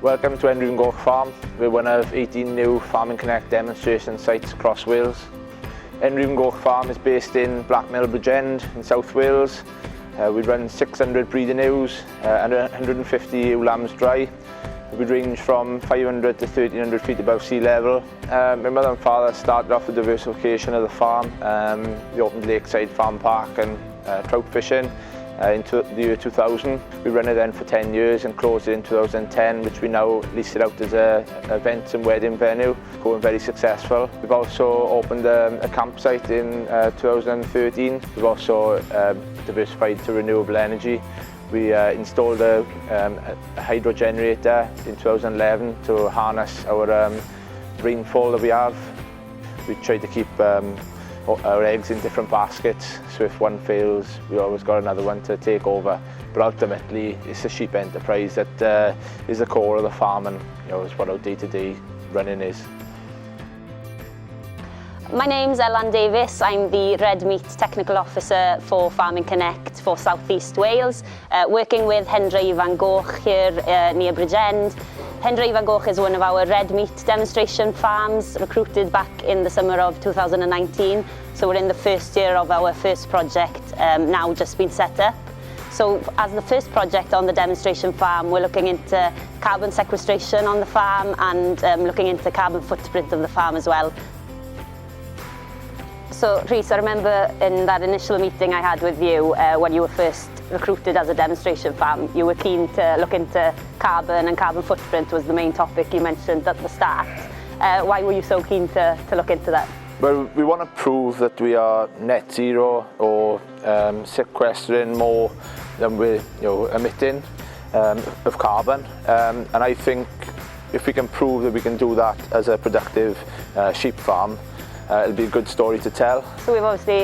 Welcome to Hendre Ifan Goch Farm. We're one of 18 new Farming Connect demonstration sites across Wales. Hendre Ifan Goch Farm is based in Blackmill, Bydd Hendre in South Wales. We run 600 breeding ewes and 150 ewe lambs dry. We range from 500 to 1300 feet above sea level. My mother and father started off the diversification of the farm. We opened Lakeside Farm Park and trout fishing in the year 2000. We ran it then for 10 years and closed it in 2010, which we now lease it out as a events and wedding venue, going very successful. We've also opened a campsite in 2013. We've also diversified to renewable energy. We installed a hydro generator in 2011 to harness our rainfall that we have. We try to keep our eggs in different baskets, so if one fails, we always got another one to take over. But ultimately, it's a sheep enterprise that is the core of the farm, and is what our day-to-day running is. My name's Ellen Davis. I'm the Red Meat Technical Officer for Farming Connect for South East Wales, working with Hendre Ifan Goch here near Bydd Hendre. Hendre Ifan Goch is one of our red meat demonstration farms, recruited back in the summer of 2019. So we're in the first year of our first project, now just been set up. So as the first project on the demonstration farm, we're looking into carbon sequestration on the farm and looking into carbon footprint of the farm as well. So Rhys, I remember in that initial meeting I had with you when you were first recruited as a demonstration farm, you were keen to look into carbon, and carbon footprint was the main topic you mentioned at the start. Why were you so keen to look into that? Well, we want to prove that we are net zero or sequestering more than we're emitting of carbon. And I think if we can prove that we can do that as a productive sheep farm, it'll be a good story to tell. So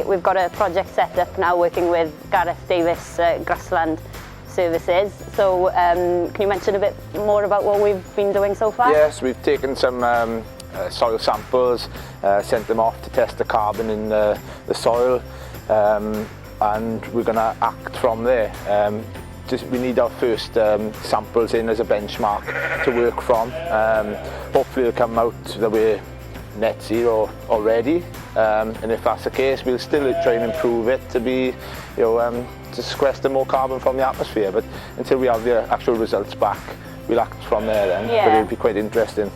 we've got a project set up now working with Gareth Davis Grassland Services. So can you mention a bit more about what we've been doing so far? Yes, we've taken some soil samples, sent them off to test the carbon in the soil, and we're going to act from there. We need our first samples in as a benchmark to work from. Hopefully it'll come out that we're net zero already, and if that's the case, we'll still try and improve it to be, to sequester more carbon from the atmosphere. But until we have the actual results back, we'll act from there then. Yeah. But it'll be quite interesting.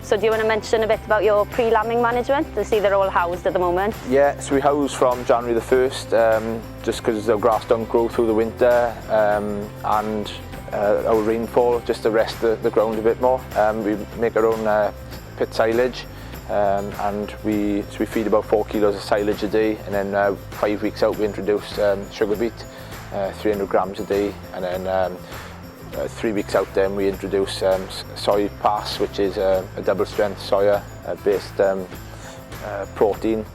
So do you want to mention a bit about your pre-lambing management? I see they're all housed at the moment. Yeah, so we house from January the 1st, just because the grass don't grow through the winter, and our rainfall, just to rest the ground a bit more. We make our own pit silage. And we feed about 4 kilos of silage a day, and then 5 weeks out we introduce sugar beet, 300 grams a day, and then 3 weeks out then we introduce soy pass, which is a double strength soya based protein,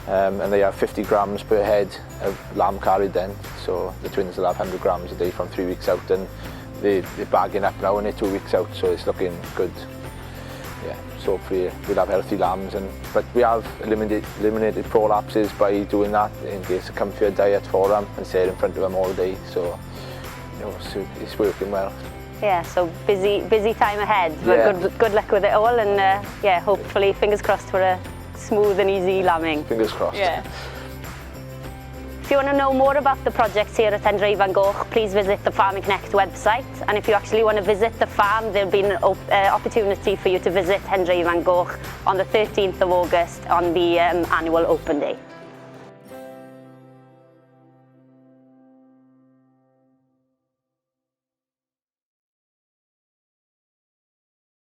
and they have 50 grams per head of lamb carried then, so the twins will have 100 grams a day from 3 weeks out, and they're bagging up now and they're 2 weeks out, so it's looking good. Yeah, so hopefully we'll have healthy lambs, but we have eliminated prolapses by doing that in case they come for a diet for them and stay in front of them all day, so so it's working well. Yeah, so busy time ahead, but yeah. Good luck with it all, and yeah, hopefully fingers crossed for a smooth and easy lambing. Fingers crossed. Yeah. If you want to know more about the projects here at Hendre Ifan Goch, please visit the Farming Connect website. And if you actually want to visit the farm, there'll be an opportunity for you to visit Hendre Ifan Goch on the 13th of August on the annual open day.